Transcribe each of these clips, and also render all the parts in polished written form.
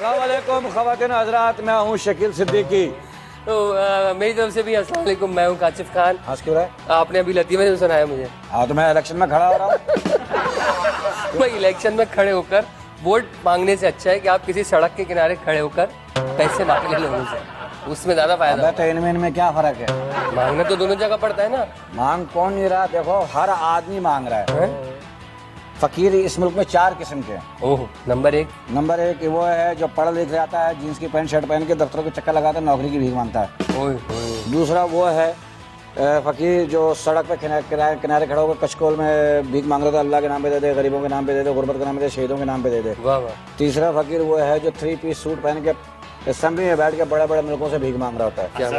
अस्सलाम वालेकुम ख़वातीन हज़रात, मैं हूँ शकील सिद्दीकी। तो मेरी तरफ से भी अस्सलाम वालेकुम, मैं हूँ काशिफ खान। हंस क्यों रहा है? आपने अभी लतीफ़े से सुनाया मुझे। हाँ तो मैं इलेक्शन में खड़ा हो रहा हूँ। भाई इलेक्शन में खड़े होकर वोट मांगने से अच्छा है कि आप किसी सड़क के किनारे खड़े होकर पैसे मांग ले लोगों से, उसमें ज्यादा फायदा। तो इनमें क्या फर्क है? मांगना तो दोनों जगह पड़ता है ना। मांग कौन नहीं रहा? देखो हर आदमी मांग रहा है। फकीर इस मुल्क में 4 किस्म के हैं। ओह, नंबर एक वो है जो पढ़ लिख जाता है, जीन्स की पैंट शर्ट पहन के दफ्तरों के चक्कर लगाता है, नौकरी की भीख मांगता है। ओए ओए। दूसरा वो है फकीर जो सड़क पे किनारे खड़ा होकर कचकोल में भीख मांग रहा था, अल्लाह के नाम पे दे दे, गरीबों के नाम पे दे दे, गुर्बत के नाम पे दे, शहीदों के नाम पे दे दे। वाह वाह। तीसरा फकीर वो है जो 3 पीस सूट पहन के असेंबली में बैठ के बड़े बड़े मुल्कों से भीख मांग रहा होता है। क्या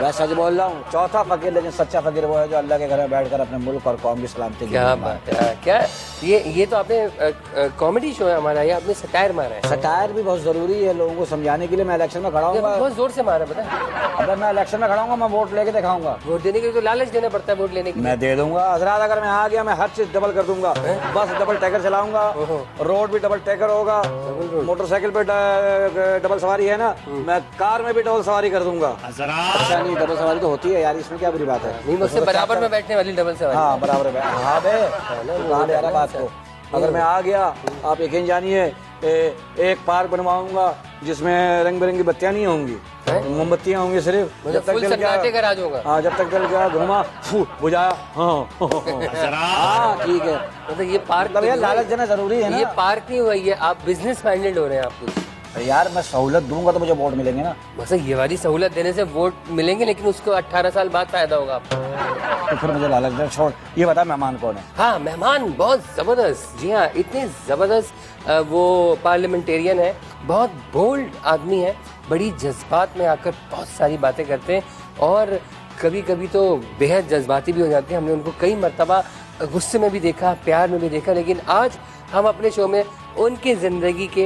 मैं सच बोल रहा हूँ। चौथा फकीर, लेकिन सच्चा फकीर वो है जो अल्लाह के घर में बैठकर अपने मुल्क और कौम की सलामती। क्या बात है। क्या ये तो आपने कॉमेडी शो है हमारा, ये आपने सटायर मारा है। सटायर भी बहुत जरूरी है लोगों को समझाने के लिए। मैं इलेक्शन में खड़ा हूँ, बहुत जोर से मारा पता है। अगर मैं इलेक्शन में खड़ा हूँ मैं वोट लेके दिखाऊंगा। वोट देने के लिए तो लालच देना पड़ता है, वोट लेने के लिए। मैं दे दूंगा हजरात, अगर मैं आ गया मैं हर चीज डबल कर दूंगा। बस डबल टैकर चलाऊंगा, रोड भी डबल टैकर होगा, मोटरसाइकिल पे डबल सवारी है ना, मैं कार में भी डबल सवारी कर दूंगा। अच्छा नहीं, डबल सवारी तो होती है यार, इसमें क्या बुरी बात है? नहीं, मुझसे बराबर में बैठने वाली डबल सवारी। हाँ बराबर है। हाँ बे, कहाँ ले आ रहा बात को? अगर मैं आ गया, आप यकीन जानिए एक पार्क बनवाऊंगा जिसमें रंग बिरंगी बत्तियां नहीं होंगी, मोमबत्तियां होंगी सिर्फ। जब तक जल गया, हाँ जब तक जल गया घुमा बुझाया। हाँ ठीक है। मतलब ये पार्क यार लालच देना जरूरी है ना। ये पार्क नहीं हुआ, ये आप बिजनेस माइंडेड हो रहे हैं आप कुछ। यार मैं सहूलत दूंगा तो मुझे वोट मिलेंगे ना। बस ये वाली सहूलत देने से वोट मिलेंगे, लेकिन उसको 18 साल बाद फायदा होगा आपको। तो फिर मुझे लालच दे, छोड़। ये बता मेहमान कौन है? हाँ मेहमान बहुत जबरदस्त। जी हाँ, इतने जबरदस्त वो पार्लियामेंटेरियन है, बहुत बोल्ड आदमी है, बड़ी जज्बात में आकर बहुत सारी बातें करते हैं और कभी कभी तो बेहद जज्बाती भी हो जाते हैं। हमने उनको कई मरतबा गुस्से में भी देखा, प्यार में भी देखा, लेकिन आज हम अपने शो में उनकी जिंदगी के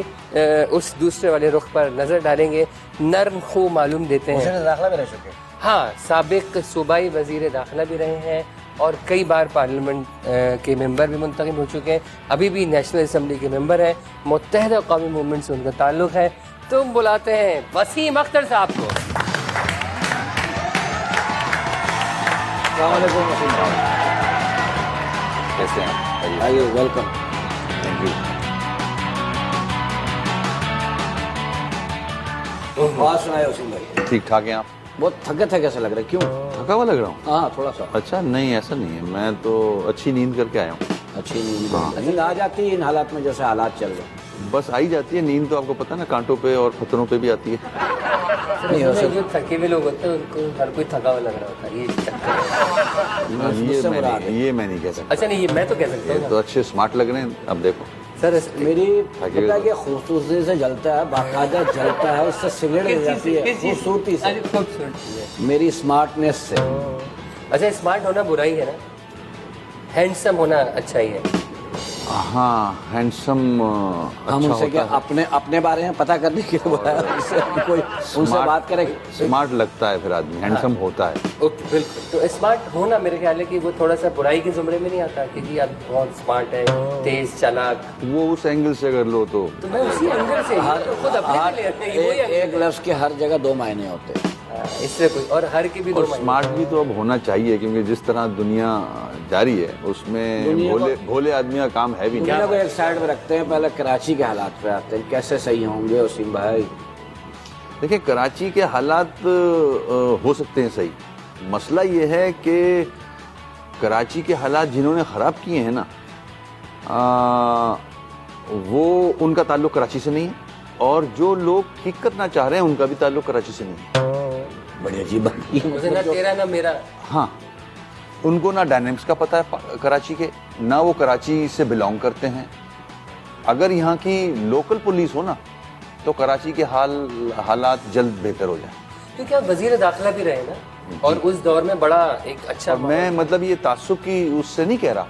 उस दूसरे वाले रुख पर नजर डालेंगे। नर्म खो मालूम देते हैं। दाखिला भी रह चुके। हाँ, साबिक सूबाई वजीर दाखिला भी रहे हैं और कई बार पार्लियामेंट के मेंबर भी मुंतखब हो चुके हैं। अभी भी नेशनल असेंबली के मेंबर हैं। मुत्तहिदा कौमी मूवमेंट से उनका ताल्लुक है। तुम बुलाते हैं वसीम अख्तर साहब को। कैसे हैं? आइए, वेलकम। Thank you. बात सुनाए वसीम भाई। ठीक ठाक हैं आप? बहुत थके थके से लग रहे, क्यों? थका हुआ लग रहा हूँ? हाँ थोड़ा सा। अच्छा नहीं, ऐसा नहीं है, मैं तो अच्छी नींद करके आया हूँ। अच्छी नींद आ जाती है इन हालात में जैसे हालात चल रहे? बस आई जाती है नींद, तो आपको पता है ना, कांटों पे और पत्थरों पे भी आती है। नहीं, जो थके हुए लोग होते हैं उनको हर कोई थका हुआ लग रहा होता है। ये मैं नहीं कह सकता। अच्छा नहीं, ये मैं तो कह सकता हूँ। तो अच्छे स्मार्ट लग रहे हैं। अब देखो सर, मेरी पता है कि खूबसूरती से जलता है, बाकायदा जलता है, उससे सिगरेट हो जाती है खूबसूरती से, मेरी स्मार्टनेस से। अच्छा, स्मार्ट होना बुराई है ना, हैंडसम होना अच्छा ही है। हाँ, हैंडसम हम उनसे क्या अपने बारे में पता करने के लिए बोला है, कोई उनसे बात करे। स्मार्ट लगता है फिर आदमी, हैंडसम होता है। ओके, बिल्कुल। तो स्मार्ट होना मेरे ख्याल है कि वो थोड़ा सा बुराई के जुमरे में नहीं आता, क्योंकि आप बहुत स्मार्ट है, तेज चालाक। वो उस एंगल से अगर लो तो मैं उसी एंगल से खुद एक लफ्ज के हर जगह 2 मायने होते हैं, इससे कोई और हर की भी 2 मायने। स्मार्ट भी तो अब होना चाहिए, क्योंकि जिस तरह दुनिया जारी है उसमें भोले आदमी का काम है भी नहीं। दुनिया को एक साइड में रखते हैं, पहले कराची के हालात पे आते हैं। कैसे सही होंगे वसीम भाई? देखिए, कराची के हालात हो सकते हैं सही। मसला ये है कि कराची के हालात जिन्होंने ख़राब किए हैं ना, वो उनका ताल्लुक कराची से नहीं है, और जो लोग ठीक करना चाह रहे हैं उनका भी ताल्लुक कराची से नहीं है। बड़ी अजीब बात है। ना तेरा ना मेरा। हाँ, उनको ना डायनेमिक्स का पता है कराची के, ना वो कराची से बिलोंग करते हैं। अगर यहाँ की लोकल पुलिस हो ना तो कराची के हालात जल्द बेहतर हो जाए। क्योंकि आप वजीर दाखिला भी रहे ना, और उस दौर में बड़ा एक अच्छा। मैं मतलब ये तासुब की उससे नहीं कह रहा,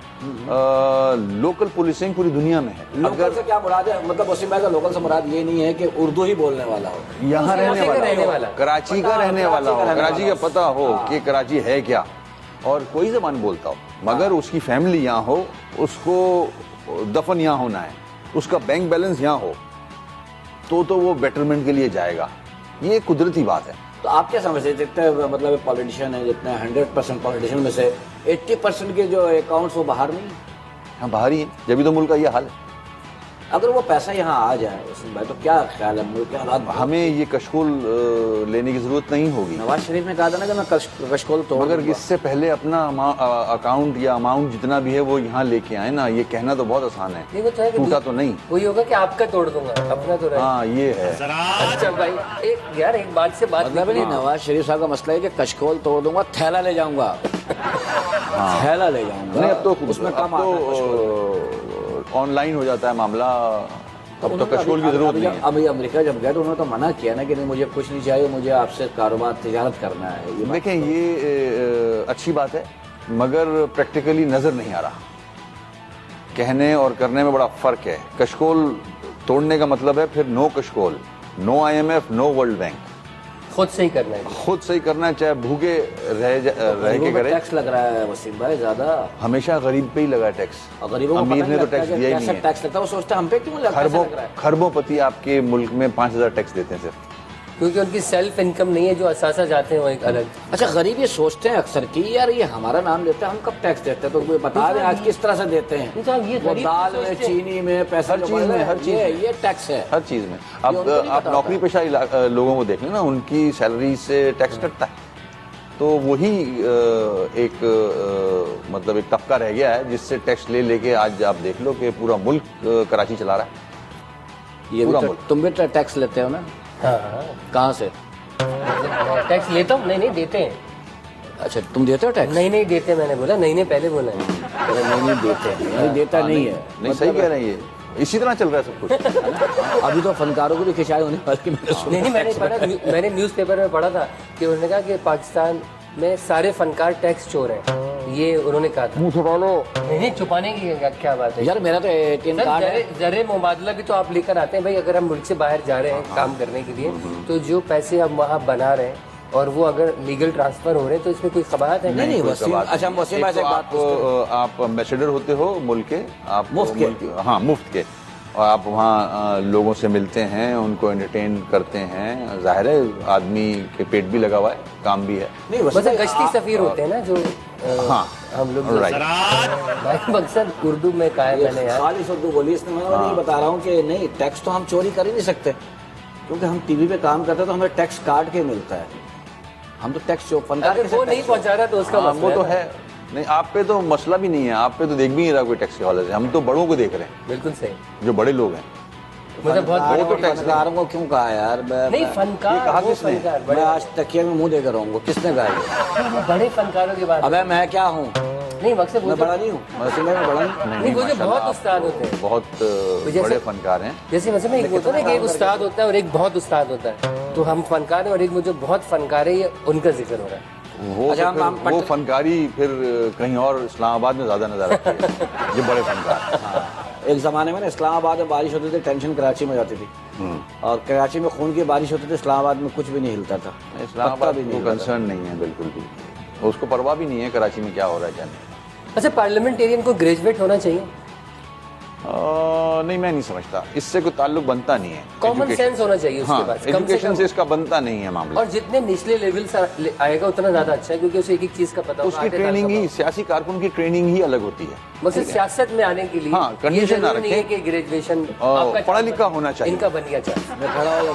लोकल पुलिसिंग पूरी दुनिया में है। लोकल से क्या मुराद है? मतलब वसीम भाई का लोकल से मुराद ये नहीं है कि उर्दू ही बोलने वाला हो, यहाँ रहने वाला, कराची का रहने वाला हो, कराची का पता हो कि कराची है क्या, और कोई ज़बान बोलता हो, मगर उसकी फैमिली यहाँ हो, उसको दफन यहाँ होना है, उसका बैंक बैलेंस यहाँ हो, तो वो बेटरमेंट के लिए जाएगा। ये कुदरती बात है। तो आप क्या समझते हैं, जितने मतलब पॉलिटिशियन है, जितने 100% पॉलिटिशियन में से 80% के जो अकाउंट्स वो बाहर नहीं है? हाँ, बाहर ही है, जब तो मुल्क का ये हाल है। अगर वो पैसा यहाँ आ जाए वसीम भाई, तो क्या ख्याल है मुल्क के हालात? हमें ये कशकोल लेने की जरूरत नहीं होगी। नवाज शरीफ ने कहा था ना कि मैं कशकोल तोड़ मगर दूंगा। इससे पहले अपना अकाउंट या अमाउंट जितना भी है वो यहाँ लेके आए ना। ये कहना तो बहुत आसान है, नहीं वो तो है कि टूटा तो नहीं। वही होगा कि आपका तोड़ दूंगा, अपना तो रहे। हाँ, ये है। अच्छा भाई, एक बात से बात मतलब नहीं, नवाज शरीफ साहब का मसला है कि कशकोल तोड़ दूंगा, थैला ले जाऊंगा। थैला ले जाऊंगा। नहीं, अब तो उसमें कम आता है कशकोल। ऑनलाइन हो जाता है मामला, अब तो कशकोल की जरूरत नहीं है। अभी अमेरिका जब गए तो उन्होंने तो मना किया ना कि नहीं मुझे कुछ नहीं चाहिए, मुझे आपसे कारोबार तिजारत करना है। ये देखें, ये अच्छी बात है, मगर प्रैक्टिकली नजर नहीं आ रहा। कहने और करने में बड़ा फर्क है। कशकोल तोड़ने का मतलब है फिर नो कशकोल, no IMF, no world bank. खुद से ही करना है। खुद सही करना है, चाहे भूखे रह के करे। टैक्स लग रहा है वसीम भाई ज्यादा। हमेशा गरीब पे ही लगा टैक्स। और गरीबों को अमीर पता ने नहीं तो टैक्स लगता कि दिया ही कैसा नहीं है। टैक्स लगता है। वो सोचते हैं हम पे क्यों लगता है, खरबों ऐसा लग रहा है। खरबोपति आपके मुल्क में 5,000 टैक्स देते हैं सिर्फ। क्योंकि उनकी सेल्फ इनकम नहीं है, जो असासा जाते हैं वो एक अलग। अच्छा, गरीब ये सोचते हैं अक्सर कि यार ये हमारा नाम लेते हैं, हम कब टैक्स देते हैं, तो कोई बता दें आज किस तरह से देते हैं। नहीं साहब, ये वो गरीब दाल में, सोचते हैं। चीनी में, पैसा हर जो चीज बढ़ में, रहा है, हर चीज में। ये टैक्स है। हर चीज में। ये अब उनको नहीं आप पता नौकरी पेशा लोगों को देख लें ना, उनकी सैलरी से टैक्स कटता है। तो वही एक मतलब एक तबका रह गया है जिससे टैक्स ले लेके आज आप देख लो कि पूरा मुल्क कराची चला रहा है। ये भी पूरा तो, मुल्क। तुम भी टैक्स लेते हो ना? हाँ, कहाँ से? टैक्स लेता हूँ। नहीं देते हैं। अच्छा, तुम देते हो टैक्स? नहीं देते, मैंने बोला नहीं पहले बोला है। अरे नहीं देते हैं, नहीं देता नहीं है। नहीं, सही कह रहे हैं। ये इसी तरह चल रहा है सब कुछ। अभी तो फनकारों को भी खिंचाई होने वाली, मैंने सुना। नहीं मैंने न्यूज़पेपर में पढ़ा था कि उन्होंने कहा कि पाकिस्तान में सारे फनकार टैक्स चोर हैं। ये उन्होंने कहा था। मुंह छुपा लो। नहीं छुपाने की क्या बात है यार मेरा तो ATM कार्ड है। जरे मुबादला भी तो आप लेकर आते हैं भाई। अगर हम मुल्क से बाहर जा रहे हैं काम करने के लिए, तो जो पैसे आप वहाँ बना रहे हैं और वो अगर लीगल ट्रांसफर हो रहे हैं, तो इसमें कोई कबाहत है? नहीं कोई वसीम, बात अच्छा नहीं। वसीम एक भाई से तो एक बात आप एम्बेसडर होते हो मुल्क के, आप मुफ्त के? हाँ, मुफ्त के। और आप वहाँ लोगों से मिलते हैं, उनको एंटरटेन करते हैं। जाहिर है आदमी के पेट भी लगा हुआ है, काम भी है। नहीं बस वसीम, गश्ती सफीर होते हैं ना जो हाँ, हम लोग राइट। भाई मकसद उर्दू में कहा है मैंने यार। खालिस उर्दू बोली इसने। मैं ये बता रहा हूँ कि नहीं, टैक्स तो हम चोरी कर ही नहीं सकते, क्योंकि हम टीवी पे काम करते हैं तो हमें टैक्स काट के मिलता है। हम तो टैक्स फनकार अगर वो नहीं पहुंचा रहा तो उसका हाँ, वो मसला तो है। नहीं, आप पे तो मसला भी नहीं है, आप पे तो देख भी नहीं रहा कोई टैक्स के हवाले से। हम तो बड़ों को देख रहे हैं, बिल्कुल सही। जो बड़े लोग हैं। मतलब बहुत फनकारों बड़े को फनकारों को क्यों कहा यार? नहीं फनकार, ये कहा वो किसने? फनकार, मैं बड़े आज तकिए में मुंह देकर रहूंगा, किसने कहा ये? वो बड़े फनकारों की बात। अबे मैं क्या हूँ? नहीं मकसद वो मैं जो- बड़ा नहीं हूँ, वसीम भाई मैं बड़ा नहीं। नहीं, वो जो माशाल्लाह, बहुत आप उस्ताद होते हैं। बहुत जैसे- बड़े फनकार हैं। जैसे मतलब एक होता है ना कि एक उस्ताद होता है और एक बहुत उस्ताद होता है, तो हम फनकार हैं और एक वो जो बहुत फनकार है, ये उनका जिक्र हो रहा है। वो अच्छा, तो फिर- हम वो फनकारी फिर कहीं और इस्लामाबाद में ज्यादा नजर आती है। ये बड़े फनकार। एक जमाने में ना इस्लामाबाद में बारिश होती थी, टेंशन कराची में जाती थी, और कराची में खून की बारिश होती थी, इस्लामाबाद में कुछ भी नहीं हिलता था। पत्ता इस्लामाबाद भी को नहीं हिलता था। कंसर्न नहीं है बिल्कुल भी, उसको परवाह भी नहीं है कराची में क्या हो रहा है क्या नहीं। अच्छा, पार्लियामेंटेरियन को ग्रेजुएट होना चाहिए? नहीं, मैं नहीं समझता, इससे कोई ताल्लुक बनता नहीं है। कॉमन Education- सेंस होना चाहिए उसके हाँ, पास, कम से एजुकेशन कम। से इसका बनता नहीं है मामला। और जितने निचले लेवल से आएगा उतना ज्यादा अच्छा है, क्योंकि उसे एक चीज का पता होगा, उसकी आटे ट्रेनिंग दाल का ही, सियासी कारकुन की ट्रेनिंग ही अलग होती है। मतलब सियासत में आने के लिए हाँ, condition ना नहीं है रखें। कि ग्रेजुएशन पढ़ा लिखा होना चाहिए। इनका बन गया चाहिए। मैं खड़ा हो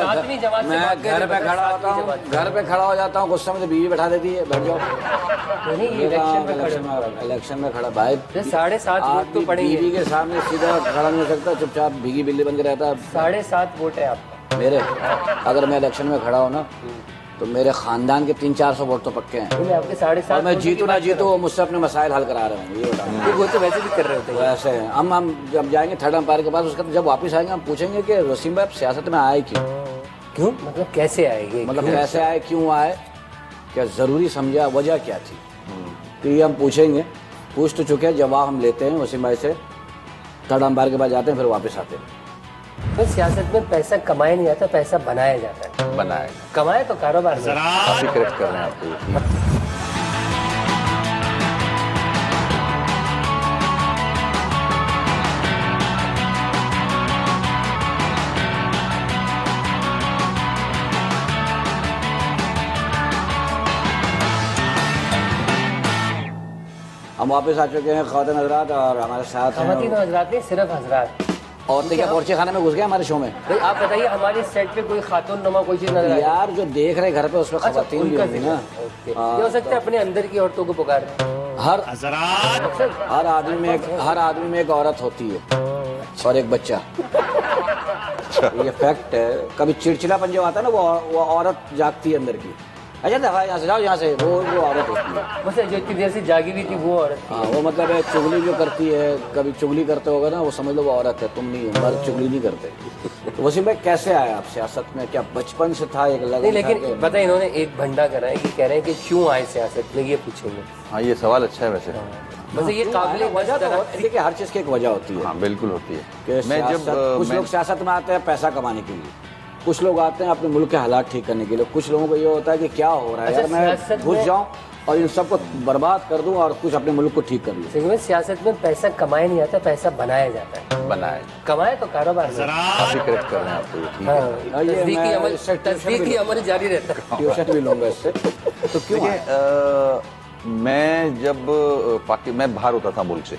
सातवीं जमात से मैं बात घर करें, पे खड़ा होता सातवीं हूँ, जमात से। घर पे खड़ा हो जाता हूँ, गुस्सा में तो बीवी बैठा देती है, बैठ जाओ। नहीं, ये इलेक्शन में खड़ा भाई, 7.5 वोट तो आदमी पड़ेंगे। बीवी के सामने सीधा खड़ा नहीं हो सकता, चुपचाप भीगी बिल्ली बन के रहता है। 7.5 वोट है आपका। मेरे अगर मैं इलेक्शन में खड़ा हूँ ना, तो मेरे खानदान के 300-400 वोट तो पक्के हैं, मैं आपके 7.5 और मैं जीतू ना जीतू वो मुझसे अपने मसाइल हल करा रहे हैं। ये बताओ, वो तो वैसे भी कर रहे होते हैं। वैसे हैं। हम जब जाएंगे थर्ड अंपायर के पास, उसका जब वापस आएंगे हम पूछेंगे कि वसीम भाई आप सियासत में आए क्यों, क्यों? मतलब कैसे आएंगे? मतलब कैसे आए, क्यों आए, क्या जरूरी समझा, वजह क्या थी, तो ये हम पूछेंगे। पूछ तो चुके हैं, जवाब हम लेते हैं वसीम भाई से, थर्ड अंपायर के पास जाते हैं, फिर वापस आते हैं। तो सियासत में पैसा कमाया नहीं जाता, पैसा बनाया जाता है। बनाएगा, कमाए तो कारोबार में। काफी करेक्ट कर रहे हैं आपको। हम वापस आ चुके हैं ख़वातीन हज़रात, और हमारे साथ हैं खवातीन हजरात नहीं, सिर्फ हजरात। औरतें क्या पोर्चे खाने में घुस गए हमारे शो में? भाई आप बताइए, हमारे सेट पे कोई खातून नुमा कोई चीज नजर आई? यार जो देख रहे घर पे उसमें अच्छा, खवातीन भी उनका होंगी जिक्र। ना। ओके। ये हो सकता है अपने अंदर की औरतों को पुकार रहे हैं। हर आदमी में एक औरत होती है और एक बच्चा। ये फैक्ट है। कभी चिड़चिड़ापन जो आता है ना, वो औरत जागती है अंदर की। अच्छा दफा यहाँ से जाओ, यहाँ से, वो औरत होती है। बस जो इतनी देर से जागी हुई थी वो औरत थी। हाँ, वो मतलब है चुगली जो करती है, कभी चुगली करते होगा ना, वो समझ लो वो औरत है, तुम नहीं हो। मर्द चुगली नहीं करते। तो वसीम भाई कैसे आए आप सियासत में? क्या बचपन से था एक लगन? नहीं, लेकिन पता है इन्होंने एक भंडा करा है कि कह रहे हैं कि क्यों आए सियासत में, ये पूछेंगे। हाँ, ये सवाल अच्छा है वैसे। वैसे ये काबिल वजह तो देखिए, हर चीज की एक वजह होती है। हाँ, बिल्कुल होती है। कि कुछ लोग सियासत में आते हैं पैसा कमाने के लिए, कुछ लोग आते हैं अपने मुल्क के हालात ठीक करने के लिए, कुछ लोगों को ये होता है कि क्या हो रहा है अच्छा, यार, मैं घुस जाऊं और इन सबको बर्बाद कर दूं और कुछ अपने मुल्क को ठीक कर लूं। सही में सियासत में पैसा कमाया नहीं जाता, पैसा बनाया जाता है। बनाए कमाए तो कारोबार में। काफी करेक्ट कर रहे हैं आप, तो ये ठीक है। हाँ, तस्दीकी अमल जारी रहता है। ट्यूशन भी लूंगा इससे। तो क्यों आए? देखिए, मैं जब मैं बाहर होता था मुल्क से,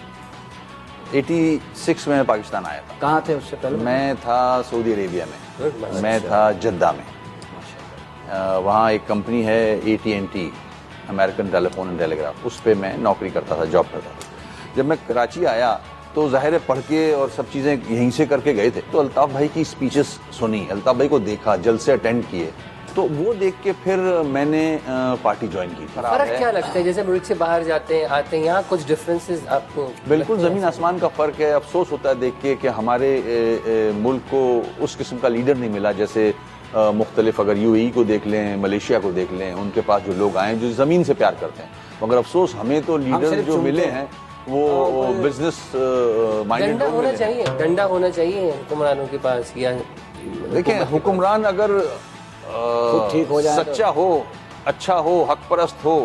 86 में पाकिस्तान आया था। कहाँ थे उससे पहले? मैं था सऊदी अरेबिया में, मैं था जद्दा में। वहाँ एक कंपनी है AT&T, American telephone and telegraph, उस पर मैं नौकरी करता था, जॉब करता था। जब मैं कराची आया तो ज़ाहिर है पढ़ के और सब चीज़ें यहीं से करके गए थे, तो अल्ताफ़ भाई की स्पीचेस सुनी, अल्ताफ़ भाई को देखा, जलसे अटेंड किए, तो वो देख के फिर मैंने पार्टी ज्वाइन की। फर्क क्या लगता है जैसे मुल्क से बाहर जाते हैं आते हैं, यहाँ कुछ डिफरेंसेस आपको? बिल्कुल ज़मीन आसमान का फ़र्क है। अफसोस होता है देख के कि हमारे मुल्क को उस किस्म का लीडर नहीं मिला, जैसे मुख्तलिफ, अगर UAE को देख लें, मलेशिया को देख लें, उनके पास जो लोग आए जो ज़मीन से प्यार करते हैं, मगर अफसोस हमें तो लीडर जो मिले हैं वो बिजनेस माइंडेड डंडा होना चाहिए, डंडा होना चाहिए हुक्मरानों के पास। या देखिए, हुक्मरान अगर ठीक हो जाए, सच्चा हो, अच्छा हो, हक परस्त हो,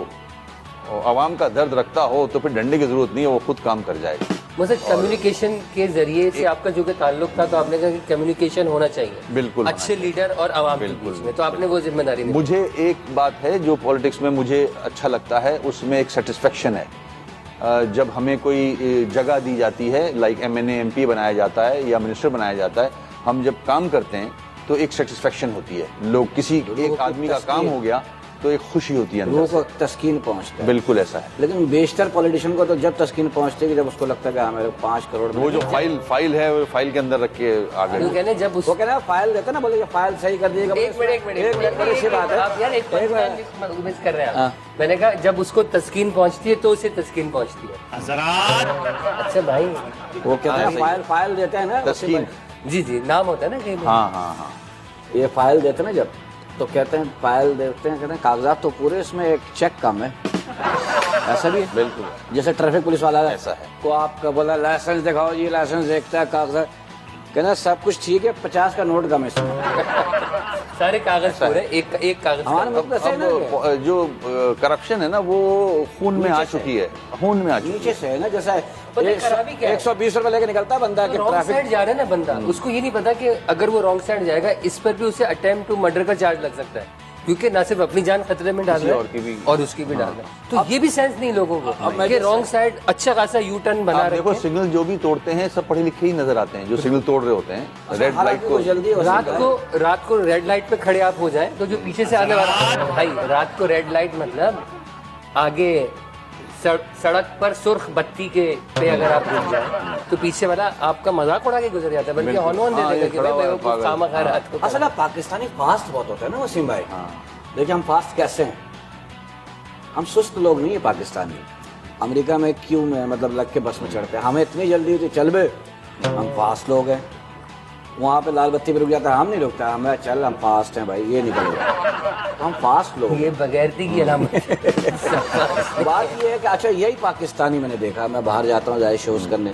आवाम का दर्द रखता हो, तो फिर डंडे की जरूरत नहीं है, वो खुद काम कर जाएगा। मतलब कम्युनिकेशन के जरिए से आपका जो कि ताल्लुक था, तो आपने कहा कि कम्युनिकेशन होना चाहिए। बिल्कुल, अच्छे लीडर और आवाम के बीच में, तो आपने वो जिम्मेदारी निभाई। मुझे एक बात है जो पॉलिटिक्स में मुझे अच्छा लगता है, उसमें एक सेटिस्फेक्शन है। जब हमें कोई जगह दी जाती है, लाइक MNA MP बनाया जाता है या मिनिस्टर बनाया जाता है, हम जब काम करते हैं तो एक सेटिस्फेक्शन होती है। लोग किसी एक आदमी का काम हो गया तो एक खुशी होती है, लोगों को तस्कीन पहुंचता है। बिल्कुल ऐसा है। लेकिन बेशतर पॉलिटिशियन को तो जब तस्कीन पहुंचती है कि जब उसको लगता है कि हाँ मेरे 5 करोड़, वो जो फाइल है, वो फाइल के अंदर रख के आगे तो कहने जब वो कहना फाइल देते ना, बोले कि फाइल सही कर दिएगा। एक मिनट बड़ी सी बात है। आप यार एक मिस कर रहे हैं आप। मैंने कहा जब उसको तस्कीन पहुंचती है तो उसे तस्कीन पहुंचती है। अच्छा भाई, वो कहते हैं फाइल देते हैं ना तस्कीन। जी नाम होता है ना कहीं। हाँ, ये फाइल देते हैं ना जब, तो कहते हैं फाइल देते हैं, कहते हैं कागजात तो पूरे, इसमें एक चेक कम है। ऐसा भी है, बिल्कुल। जैसे ट्रैफिक पुलिस वाला है, ऐसा है। को आपका बोला लाइसेंस दिखाओ जी, लाइसेंस देखता है, कागजात, कहना सब कुछ ठीक है, 50 का नोट कम है इसमें। सारे कागज पूरे, एक कागज। हमारे मुल्क में ऐसा है ना, अब जो करप्शन है ना, वो खून में आ चुकी है, खून में आ चुकी नीचे से है ना, जैसा पता है खराबी क्या है? 120 रुपए लेके निकलता है बंदा कि रॉन्ग ट्रैफिक साइड जा रहा है ना बंदा, उसको ये नहीं पता कि अगर वो रॉन्ग साइड जाएगा इस पर भी उसे अटेम्प्ट टू मर्डर का चार्ज लग सकता है, क्योंकि ना सिर्फ अपनी जान खतरे में डाल रहा है और उसकी भी डाल रहा है। तो ये भी सेंस नहीं लोगों को कि रॉन्ग साइड अच्छा खासा यू टर्न बना रहे। देखो, सिग्नल जो भी तोड़ते हैं सब पढ़े लिखे ही नजर आते हैं, जो सिग्नल तोड़ रहे होते हैं। रेड लाइट को जल्दी रात को रेड लाइट पे खड़े आप हो जाए तो जो पीछे से आने वाला भाई, रात को रेड लाइट मतलब आगे सड़क पर सुर्ख बत्ती के पे अगर आप रुक जाए तो पीछे वाला आपका मजाक उड़ा के गुजर जाता है, बल्कि हॉर्न दे देगा कि भाई वो कुछ खामखा रात को। असल में पाकिस्तानी फास्ट बहुत होता है ना वसीम भाई। देखिए हम फास्ट कैसे हैं, हम सुस्त लोग नहीं है पाकिस्तानी। अमेरिका में क्यों में मतलब लग के बस में चढ़ते हैं, हमें इतनी जल्दी होती चल बे, हम फास्ट लोग हैं। वहाँ पे लाल बत्ती पे रुक जाता है, हम नहीं रुकता, हमें चल हम फास्ट हैं भाई, ये निकल, हम फास्ट लोग। ये बगैरती की अलामत। बात ये है कि अच्छा यही पाकिस्तानी मैंने देखा, मैं बाहर जाता हूँ जाए शोज करने,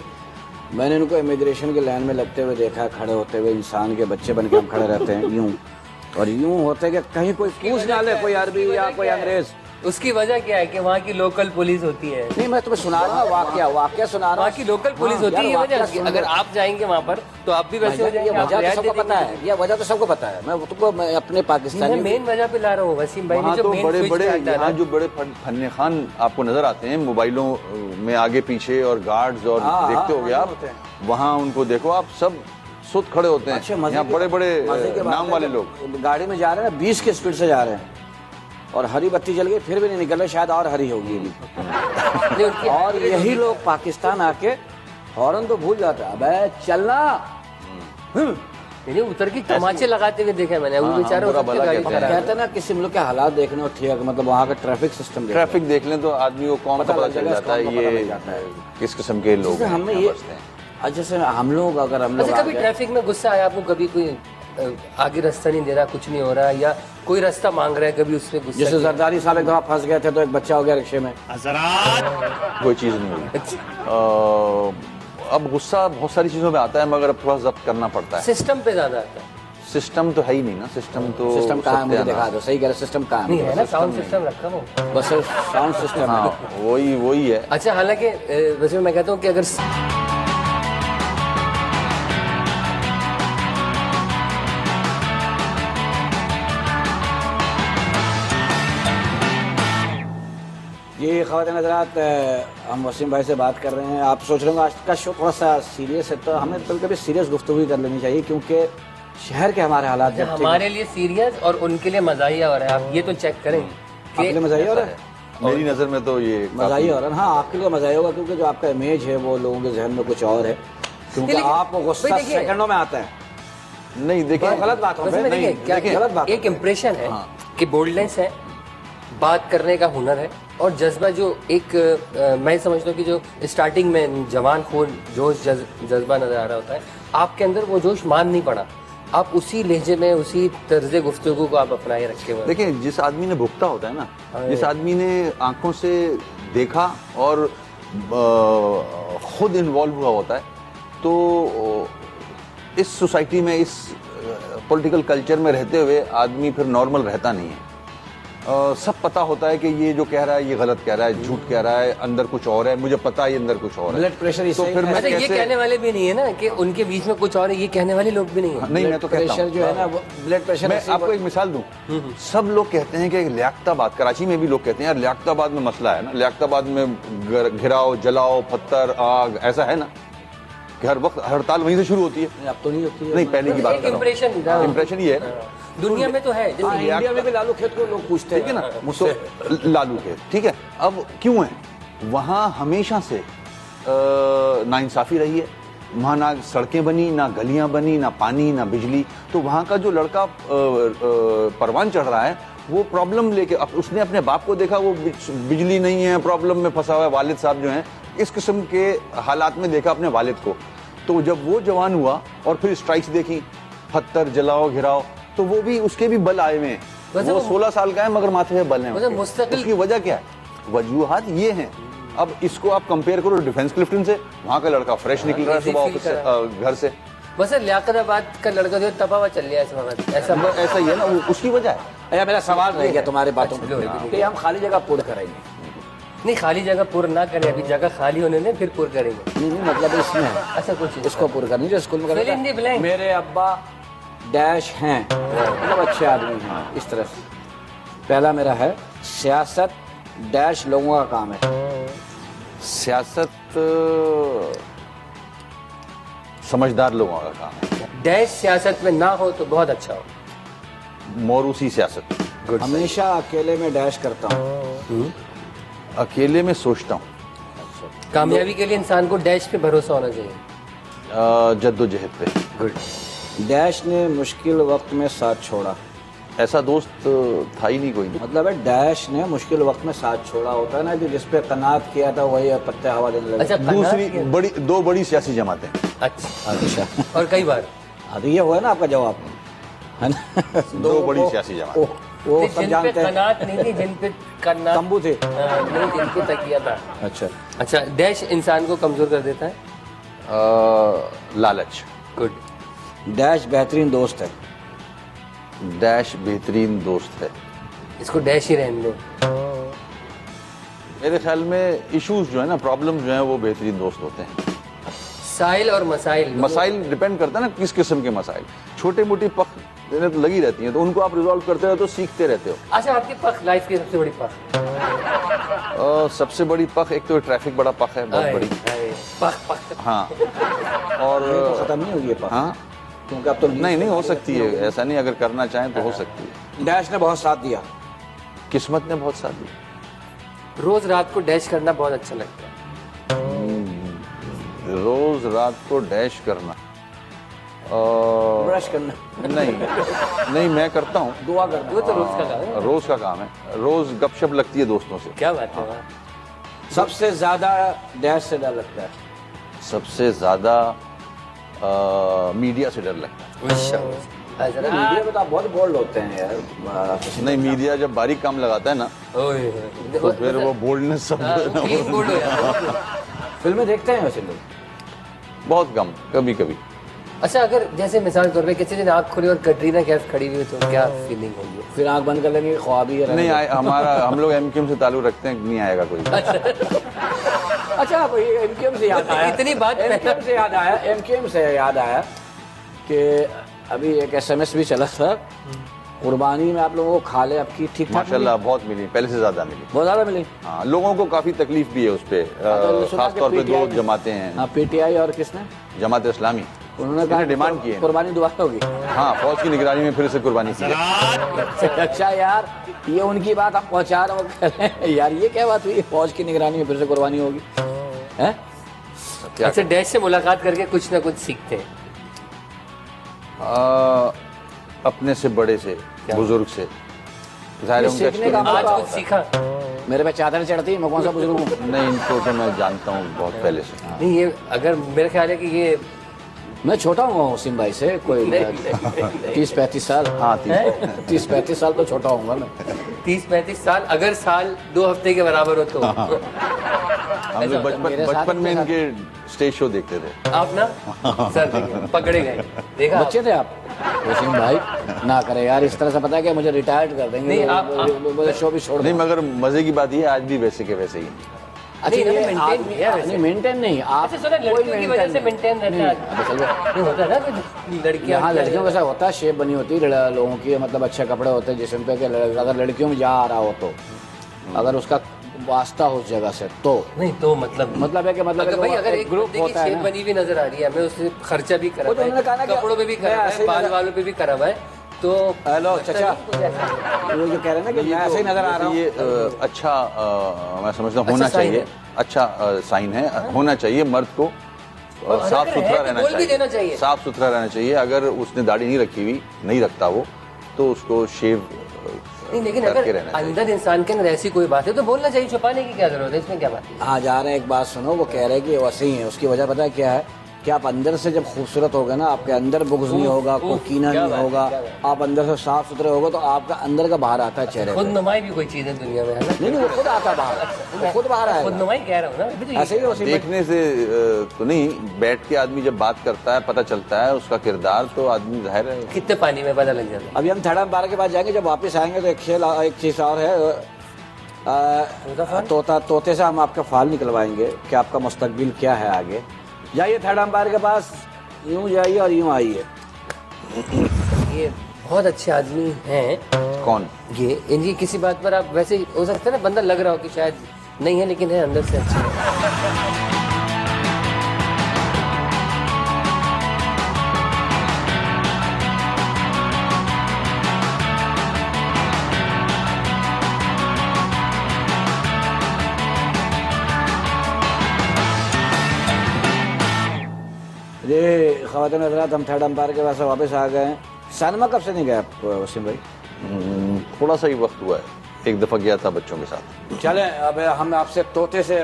मैंने उनको इमिग्रेशन के लाइन में लगते हुए देखा, खड़े होते हुए इंसान के बच्चे बन के हम खड़े रहते हैं यूं, और यूं होते कि कहीं कोई पूछ ना ले, कोई अरबी या कोई अंग्रेज, उसकी वजह क्या है कि वहाँ की लोकल पुलिस होती है, नहीं मैं तुम्हें सुना रहा हूँ वाकया सुना रहा वहाँ हूँ। की लोकल पुलिस होती है, ये वजह है। अगर आप जाएंगे वहाँ पर तो आप भी वैसे हो ये जाएंगे, आप वजह तो रियायत सबको दे पता देंगे। है, ये वजह तो सबको पता है। मैं तुमको मैं अपने मैं पाकिस्तानी मेन वजह पे ला रहा हूँ वसीम भाई ने वहाँ जो तो मेन बड़े स्विच बड़े पे डाला। यहाँ जो बड़े फन्ने खान आपको नजर आते हैं मोबाइलों में आगे पीछे और गार्ड्स और हाँ, देखते हाँ, होगे हाँ, आप, होते हैं। वहाँ उनको देखो आप, सब सुत खड़े होते अच्छे हैं। मजे यहाँ की- बड़े बड़े मजे की बात नाम है वाले कि लोग गाड़ी में जा रहे हैं ना 20 की स्पीड से जा रहे हैं और हरी बत्ती जल गई फिर भी नहीं निकल रहे, शायद और हरी होगी अभी। नहीं, उनकी और यही लोग पाकिस्तान आके हॉर्न तो भूल जाते हैं, अबे चलना। नहीं, उतर की तमाचे लगाते हुए देखा है मैंने, वो बेचारा बुरा उतर के भला गाड़ी कहते हैं। चला रहा है। कहते हैं ना किसी मुल्क के हालात देखने और ठीक है, मतलब वहाँ का ट्रैफिक सिस्टम देखने। ट्रैफिक देख लें तो आदमी को कौन पता पता लग चल जाएगा, जाता है कौन को पता ये लग जाता है। किस किस्म के लोग जैसे हैं, हमें यहाँ ये बसते हैं। जैसे हम लोग अगर हम लोग अच्छा, आ कभी गए- ट्रैफिक में गुस्सा आया आपको? कभी कोई आगे रास्ता नहीं दे रहा, कुछ नहीं हो रहा, या कोई रास्ता मांग रहा है, कभी उससे गुस्सा जैसे किया? जरदारी साहब एक दफा फंस गए थे तो एक बच्चा हो गया रिक्शे में। कोई चीज नहीं हुई। अब गुस्सा बहुत सारी चीजों में आता है मगर अब थोड़ा जब्त करना पड़ता है। सिस्टम पे ज्यादा आता है। सिस्टम तो है ही नहीं ना, सिस्टम तो सिस्टम कहाँ है मुझे सत्यानाश। दिखा दो, सही कह रहे सिस्टम कहाँ नहीं है ना, है? साउंड सिस्टम रखा वो। बस साउंड सिस्टम हाँ है। वही है। अच्छा, हालांकि वैसे मैं कहता हूँ कि अगर ये ख़वातीन हज़रात, हम वसीम भाई से बात कर रहे हैं। आप सोच रहे होंगे आज का शो थोड़ा सा सीरियस है, तो हमें कभी कभी सीरियस गुफ्तगू कर लेनी चाहिए क्योंकि शहर के हमारे हालात जब ठीक- हमारे लिए सीरियस और उनके लिए मजाहिया हो रहा है। आप ये तो चेक करें आपके लिए कि मज़ाही हो रहा है, मेरी नजर में तो ये मज़ाही हो रहा है। हाँ आपके लिए मज़ाही होगा क्योंकि जो आपका इमेज है वो लोगों के जहन में कुछ और है, क्योंकि लेकिन- आपको गुस्सा भाई देखिए- सेकंडों में आता है। नहीं देखिए, बहुत गलत बात हो वैसे में देखिए क्या गलत बात एक इम्प्रेशन है कि बोल्डनेस है, बात करने का हुनर है और जज्बा जो एक मैं समझता हूँ कि जो स्टार्टिंग में जवान खून जोश जज्बा नजर आ रहा होता है, आपके अंदर वो जोश मान नहीं पड़ा। आप उसी लहजे में उसी तर्ज गुफ्तगू को आप अपनाए रखे हुए हैं। देखिए जिस आदमी ने भुगता होता है ना, जिस आदमी ने आंखों से देखा और खुद इन्वॉल्व हुआ होता है, तो इस सोसाइटी में, इस पॉलिटिकल कल्चर में रहते हुए आदमी फिर नॉर्मल रहता नहीं है। सब पता होता है कि ये जो कह रहा है ये गलत कह रहा है, झूठ कह रहा है, अंदर कुछ और है, मुझे पता है ये अंदर कुछ और है। ब्लड प्रेशर तो इससे फिर मैं अच्छा, ये कैसे- कहने वाले भी नहीं है ना कि उनके बीच में कुछ और है, ये कहने वाले लोग भी नहीं है। नहीं मैं तो कहता प्रेशर हूँ, जो है ना वो ब्लड प्रेशर मैं ऐसे- आपको एक मिसाल दूं। सब लोग कहते हैं कि लियाकताबाद, कराची में भी लोग कहते हैं यार लियाकताबाद में मसला है ना, लियाकताबाद में घिराओ, जलाओ, पत्थर, आग, ऐसा है ना कि हर वक्त हड़ताल वहीं से शुरू होती है। अब तो नहीं होती है। नहीं पहले की बात एक कर रहा इम्प्रेशन हूँ, इम्प्रेशन ये है, दुनिया में तो है। हाँ, जैसे इंडिया में भी लालू खेत को लोग पूछते हैं ठीक है ना, तो लालू के ठीक है। अब क्यों है वहां हमेशा से नाइंसाफी रही है, वहां ना सड़कें बनी, ना गलियां बनी, ना पानी, ना बिजली। तो वहां का जो लड़का परवान चढ़ रहा है वो प्रॉब्लम लेके, अब उसने अपने बाप को देखा वो बिजली नहीं है, प्रॉब्लम में फंसा हुआ है, वालिद साहब जो हैं इस किस्म के हालात में देखा अपने वालिद को। तो जब वो जवान हुआ और फिर स्ट्राइक्स देखी, पत्थर जलाओ, घिराओ, तो वो भी उसके भी बल आए हुए हैं। वैसे वो वो- 16 साल का है मगर माथे पे बल है वैसे उसके। मुस्तकिल- उसकी वजह क्या है? वजूहात ये हैं। अब इसको आप कंपेयर करो डिफेंस क्लिफ्टन से, वहां का लड़का फ्रेश निकल रहा है easy सुबह feel ऑफिस से, कर रहा घर से। बस लियाकताबाद का लड़का जो तपा हुआ चल रहा है इस वक्त, ऐसा ऐसा ही है ना, वो उसकी वजह है। अच्छा मेरा सवाल रह गया तुम्हारे बातों अच्छा, लो, में कि हम खाली जगह पूर्ण करेंगे। नहीं, खाली जगह पूरा ना करें, अभी जगह खाली होने दें फिर पूरा करेंगे। नहीं मतलब इसमें है ऐसा कुछ इसको पूर्ण करनी जो स्कूल में करते Fill in the हैं। blank. मेरे अब्बा डैश हैं, मतलब अच्छे आदमी हैं, इस तरह से। पहला मेरा है सियासत डैश लोगों का काम है। सियासत समझदार लोगों का काम है, डैश सियासत में ना हो तो बहुत अच्छा हो। मोरूसी सियासत। हमेशा अकेले में डैश करता हूँ। अकेले में सोचता हूँ, कामयाबी के लिए इंसान को डैश पे भरोसा होना चाहिए। जद्दोजहद पे। गुड। डैश ने मुश्किल वक्त में साथ छोड़ा, ऐसा दोस्त था ही नहीं कोई। मतलब है डैश ने मुश्किल वक्त में साथ छोड़ा। होता है ना कि जिस पे कनात किया था वही अब पत्ते हवा देने लगे। अच्छा, दूसरी कन्नाट बड़ी, दो बड़ी सियासी जमातें। अच्छा, अच्छा और कई बार हाँ, तो ये हुआ ना आपका जवाब, है ना? दो बड़ी सियासी जमातें। वो सब जिन पे जानते हैं। कनात नहीं थी, जिन पे कन्नात तंबू थे। नहीं, जिन पे तकिया था। अच्छा अच्छा, डैश इंसान को कमजोर कर देता है। लालच। गुड। डैश बेहतरीन दोस्त है। डैश बेहतरीन दोस्त है। इसको डैश ही रहने दो। मेरे ख्याल में इश्यूज जो है ना, प्रॉब्लम्स जो है वो बेहतरीन दोस्त होते हैं। साइल और मसाइल, मसाइल डिपेंड करता है ना किस किस्म के मसाइल। छोटे मोटी पख देने तो लगी रहती हैं, तो उनको आप रिजॉल्व करते रहते हो, सीखते रहते हो। अच्छा, आपकी पख लाइफ की सबसे बड़ी पख? सबसे बड़ी पख, एक तो ट्रैफिक बड़ा पख है, बहुत बड़ी। पख हाँ, और तो खत्म नहीं होगी ये पख। हाँ, क्योंकि अब तो नहीं हो सकती है, ऐसा नहीं, अगर करना चाहें तो हो सकती है। डैश ने बहुत साथ दिया, किस्मत ने बहुत साथ दिया। रोज रात को डैश करना बहुत अच्छा लगता है। रोज रात को डैश करना, ब्रश करना, नहीं मैं करता हूँ। दुआ करना, वो तो रोज का काम है। रोज का काम है, रोज गपशप लगती है दोस्तों से। क्या बात है। सबसे ज्यादा डैश से डर लगता है। सबसे ज्यादा मीडिया से डर लगता है। मीडिया में तो आप बहुत बोल्ड होते हैं यार। नहीं, मीडिया जब बारीक काम लगाता है ना तो फिर वो बोल्डनेस सब बोल्ड हो जाता है। फिल्में देखते हैं वैसे लोग? बहुत कम, कभी कभी। अच्छा, अगर जैसे मिसाल तौर पे किसी दिन आँख खुली और कटरीना कैफ खड़ी हुई हो तो क्या फीलिंग होगी? फिर आंख बंद कर लेंगे, ख्वाब ही नहीं आए, हम लोग एमक्यूएम से ताल्लुक रखते हैं, नहीं आएगा कोई। अच्छा, एमक्यूएम से याद आया, इतनी बात एमक्यूएम से याद आया कि अभी एक SMS भी चला था, कुर्बानी में आप लोगों को खाले आपकी ठीक ठाक माशाल्लाह बहुत मिली, पहले से ज्यादा मिली। बहुत ज्यादा मिली। हाँ, लोगों को काफी तकलीफ भी है उस पे, खास तौर पे दो जमातें हैं, PTI और किसने, जमात इस्लामी, उन्होंने कहा डिमांड की है कुर्बानी दोबारा होगी। हाँ, फौज की निगरानी में फिर से कुर्बानी की है। अच्छा यार, ये उनकी बात आप पहुंचा रहे हो यार, ये क्या बात हुई, फौज की निगरानी में फिर से कुर्बानी होगी है? अच्छा, डैश से मुलाकात करके कुछ ना कुछ सीखते हैं। अपने से बड़े से, बुजुर्ग से, जाहिर है उनका सीखने का experience आज कुछ सीखा? मेरे पे चादर चढ़ती है, मैं कौन सा बुजुर्ग हूँ? नहीं, इनको तो मैं जानता हूँ बहुत पहले से। नहीं, ये अगर मेरा ख्याल है कि ये मैं छोटा हूँ वसीम भाई से, कोई 30-35 साल। हाँ, 30-35 साल तो छोटा हूँ मैं। 30-35 साल, अगर साल 2 हफ्ते के बराबर हो तो। हम लोग मेरे साथ बचपन में के इनके स्टेज शो देखते थे। आप ना सर पकड़े गए, देखा? बच्चे थे आप वसीम भाई, ना करे यार इस तरह से, पता है कि मुझे रिटायर्ड कर देंगे। नहीं, आप शो भी छोड़ नहीं, मगर मजे की बात ये आज भी वैसे के वैसे ही। अच्छा, नहीं, ये maintain आदमी- किया वैसे। नहीं मेंटेन नहीं, आप अच्छा, सुना लड़कियों की वजह से मेंटेन रहता है। नहीं होता ना कि लड़कियां, यहाँ लड़कियों का ऐसा होता है, शेप बनी होती है लोगों की, मतलब अच्छे कपड़े होते हैं जिसम पे, अगर लड़कियों में जा आ रहा हो तो, अगर उसका वास्ता हो उस जगह से तो नहीं तो मतलब है कि भाई अगर एक ग्रुप ग्रुप होता है शेप ना। बनी हुई नजर आ रही है, हमें उससे खर्चा भी करा वो तो हुआ उन्होंने कहा ना है, कि कपड़ों पे भी मैं करा हुआ ऐसे है, ही बाल नजर- वालों पे भी करा हुआ है, तो हेलो चाचा, वो जो कह रहे हैं ना कि मैं ऐसे ही नजर आ रहा हूँ, ये अच्छा मैं समझता हूँ होना अच्छा साइन चाहिए, अच्छा साइन है, होना चाहिए मर्द को साफ अगर सुथरा है तो रहना बोल भी देना चाहिए, चाहिए। साफ सुथरा रहना चाहिए। अगर उसने दाढ़ी नहीं रखी हुई, नहीं रखता वो, तो उसको शेव नहीं, लेकिन करके अगर रहना चाहिए। अंदर इंसान के अंदर ऐसी कोई बात है तो बोलना चाहिए, छुपाने की क्या जरूरत है, इसमें क्या बात है? आज आ रहे हैं, एक बात सुनो, वो कह रहे हैं कि वैसे ही है, उसकी वजह पता है क्या है कि आप अंदर से जब खूबसूरत होगा ना, आपके अंदर बुग़्ज़ नहीं होगा, कोई कीना क्या नहीं बात है, होगा, क्या बात आप अंदर से साफ सुथरे होगा तो आपका अंदर का बाहर आता है चेहरे खुद पे। नुमाई भी कोई चीज है दुनिया में, है ना? नहीं, वो खुद आता है बाहर, वो खुद बाहर खुद आएगा। नुमाई कह रहा हूँ ना, अभी तो ऐसे ही वसीम भाई, देखने से तो नहीं, बैठ के आदमी जब बात करता है पता चलता है उसका किरदार, तो आदमी जाहिर है। कितने पानी में पता लग जाता है। अभी हम थर्ड एम्पायर के पास जाएंगे, जब वापस आएंगे तो एक चीज और है, तोते से हम आपका फाल निकलवाएंगे कि आपका मुस्तकबिल क्या है आगे। जाइए थर्ड एम्पायर के पास, यूं जाइए और यूं आइए। ये बहुत अच्छे आदमी हैं। कौन? ये इनकी किसी बात पर आप वैसे हो सकता है ना, बंदा लग रहा हो कि शायद नहीं है लेकिन है अंदर से अच्छा है। ये ख़वातीन हज़रात, हम थर्ड एम्पायर के पास वापस आ गए हैं। सिनेमा कब से नहीं गए आप वसीम भाई? थोड़ा सा ही वक्त हुआ है, एक दफा गया था बच्चों के साथ। चले अब हम आपसे तोते से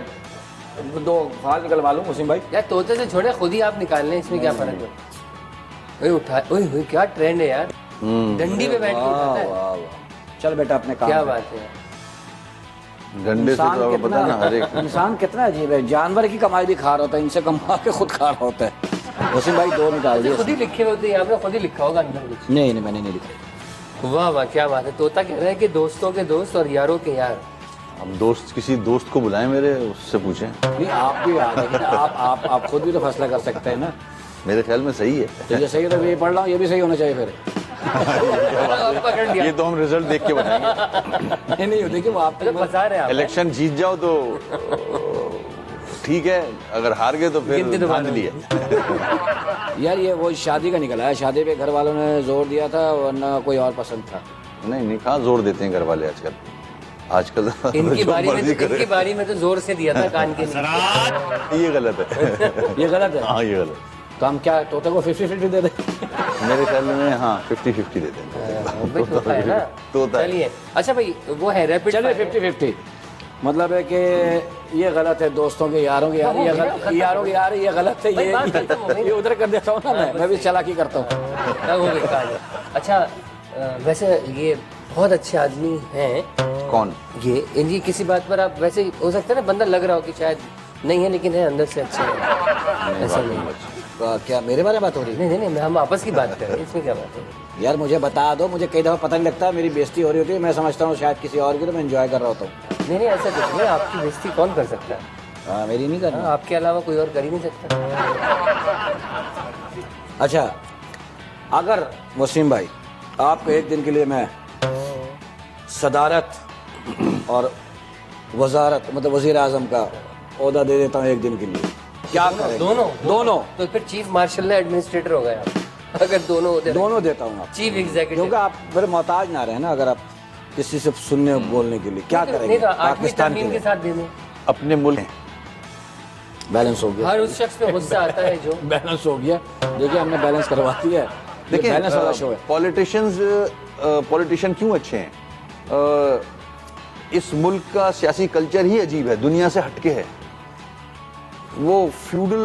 2 फाल निकलवा लूँ वसीम भाई। यार तोते से छोड़े, खुद ही आप निकाल लें, इसमें क्या फर्क है? ओए उठा, ओए क्या ट्रेंड है यार, डंडी पे बैठ के उठाता है। वाह वाह, चल बेटा अपने काम क्या पे। बात है। डंडे से इंसान तो आपको पता है ना, हर एक इंसान कितना अजीब है, जानवर की कमाई भी खा रहा होता है, इनसे कमा के खुद खा रहा होता है। वसीम भाई 2 निकाल दिए। खुद ही लिखे हुए होते हैं, यहाँ पे खुद ही लिखा होगा अंदर कुछ। नहीं नहीं, मैंने नहीं लिखा। वाह वाह, क्या बात है। तोता कह रहा है कि दोस्तों के दोस्त और यारों के यार, अब दोस्त, किसी दोस्त को बुलाएं मेरे, उससे पूछें। नहीं आप भी आ लेकिन आप खुद भी तो फैसला कर सकते हैं ना। मेरे ख्याल में सही है। तो ये सही है तो ये पढ़ रहा हूँ, ये भी सही होना चाहिए फिर। पकड़ लिया। ये तो हम रिजल्ट देख के बताएंगे। नहीं देखिए वो आप फंसा रहे हैं आप। इलेक्शन जीत जाओ तो ठीक है, अगर हार गए तो फिर गिनती तो धांधली है। यार ये वो शादी का निकला है, शादी पे घर वालों ने जोर दिया था वरना कोई और पसंद था। नहीं कहाँ जोर देते हैं घर वाले आजकल इनकी जो बारी में मर्जी तो, करे। इनकी बारी में तो जोर से दिया था कान के नीचे। ये गलत है। ये गलत है। हाँ ये गलत। तो हम क्या तोते को 50-50 दे दें? मेरे ख्याल में हाँ 50-50 देते हैं। भाई तोता है ना। तोता है। चलिए अच्छा भाई वो है रैपिड चलिए 50-50 मतलब है कि ये गलत है, दोस्तों के यारों के यार, ये गलत, यारों के यार ये गलत है, भाई, बात खत्म हो गई। ये उधर कर देता हूँ ना मैं भी चालाकी करता हूँ। हो गई कहानी। अच्छा वैसे ये बहुत अच्छे आदमी हैं। कौन? ये इनकी किसी बात पर आप वैसे हो सकता है ना बंदा लग रहा हो कि शायद नहीं है लेकिन है अंदर से अच्छे हैं। ऐसा नहीं है। क्या मेरे बारे में बात हो रही है? नहीं हम आपस की बात कर रहे हैं, इसमें क्या बात है? यार मुझे बता दो, मुझे कई दफा पता नहीं लगता, मेरी बेइज्जती हो रही होती है, मैं समझता हूँ शायद किसी और की, तो मैं एंजॉय कर रहा होता हूँ। नहीं ऐसा कुछ नहीं, आपकी बेइज्जती कौन कर सकता है? हाँ मेरी नहीं करना। आपके अलावा कोई और कर ही नहीं सकता। अच्छा अगर वसीम भाई आपको एक दिन के लिए मैं सदारत और वजारत मतलब वजीर आजम का ओहदा दे देता हूँ एक दिन के लिए, क्या करें? दोनों तो फिर चीफ मार्शल ने एडमिनिस्ट्रेटर हो गए आप अगर दोनों होते। दोनों देता हूँ आप, चीफ एग्जीक्यूटिव। क्योंकि आप मेरे मोहताज ना रहे ना, अगर आप किसी से सुनने बोलने के लिए क्या करेंगे? नहीं तो आठवीं पाकिस्तान तरमीम के के साथ दे दें। अपने मुल्क बैलेंस हो गया। हर उस शख्स में गुस्सा आता है जो बैलेंस हो गया। देखिए हमने बैलेंस करवा दिया है। देखिए बैलेंस वाला शो है। पॉलिटिशियन क्यों अच्छे हैं? इस मुल्क का सियासी कल्चर ही अजीब है, दुनिया से हटके है। वो फ्यूडल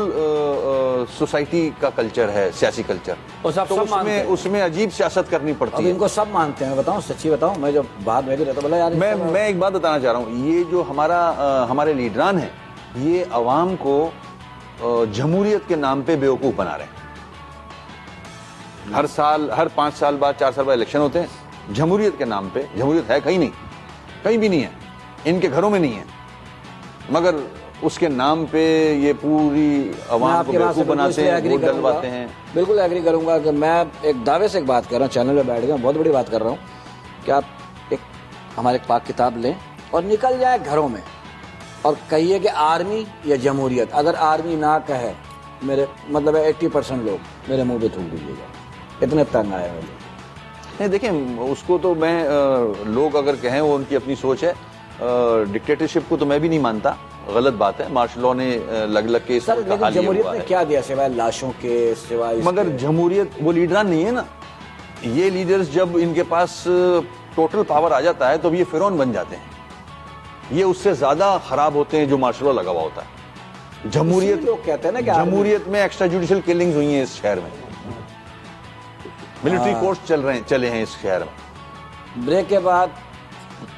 सोसाइटी का कल्चर है, सियासी कल्चर। और सब तो मानते हैं। उसमें अजीब सियासत करनी पड़ती अब है। इनको सब मानते हैं, बताऊं सच्ची बताऊं, मैं जब बाहर में भी रहता बोला यार मैं एक बात बताना चाह रहा हूँ, ये जो हमारे लीडरान हैं, ये अवाम को जमहूरियत के नाम पे बेवकूफ बना रहे हैं। हर 5 साल बाद 4 साल बाद इलेक्शन होते हैं, जमहूरियत के नाम पे। जमहूरियत है कहीं नहीं, कहीं भी नहीं है, इनके घरों में नहीं है, मगर उसके नाम पे ये पूरी अवाम को बेवकूफ बनाते हैं, वोट डलवाते हैं। बिल्कुल एग्री करूंगा कि मैं एक दावे से एक बात कर रहा हूँ, चैनल पे बैठ गया, बहुत बड़ी बात कर रहा हूँ कि आप एक हमारे पाक किताब लें और निकल जाए घरों में और कहिए कि आर्मी या जमहूरियत। अगर आर्मी ना कहे, मेरे मतलब 80% लोग मेरे मुंह पे थूक दीजिएगा, इतने तंग आए मुझे। नहीं देखें, उसको तो मैं लोग अगर कहें वो उनकी अपनी सोच है। डिक्टेटरशिप को तो मैं भी नहीं मानता, गलत बात है। मार्शल लॉ ने लग के सर लेकिन जमहूरियत ने क्या दिया सिवाय लाशों के, सिवाय मगर जमहूरियत वो लीडरान नहीं है ना। ये लीडर्स जब इनके पास टोटल पावर आ जाता है तो ये फिरौन बन जाते हैं। ये उससे ज्यादा खराब होते हैं जो मार्शल लॉ लगा हुआ होता है। जमहूरियत लोग कहते हैं ना कि जमहूरियत में एक्स्ट्रा जुडिशियल किलिंग्स हुई हैं इस शहर में, मिलिट्री कोर्ट्स चले हैं इस शहर में। ब्रेक के बाद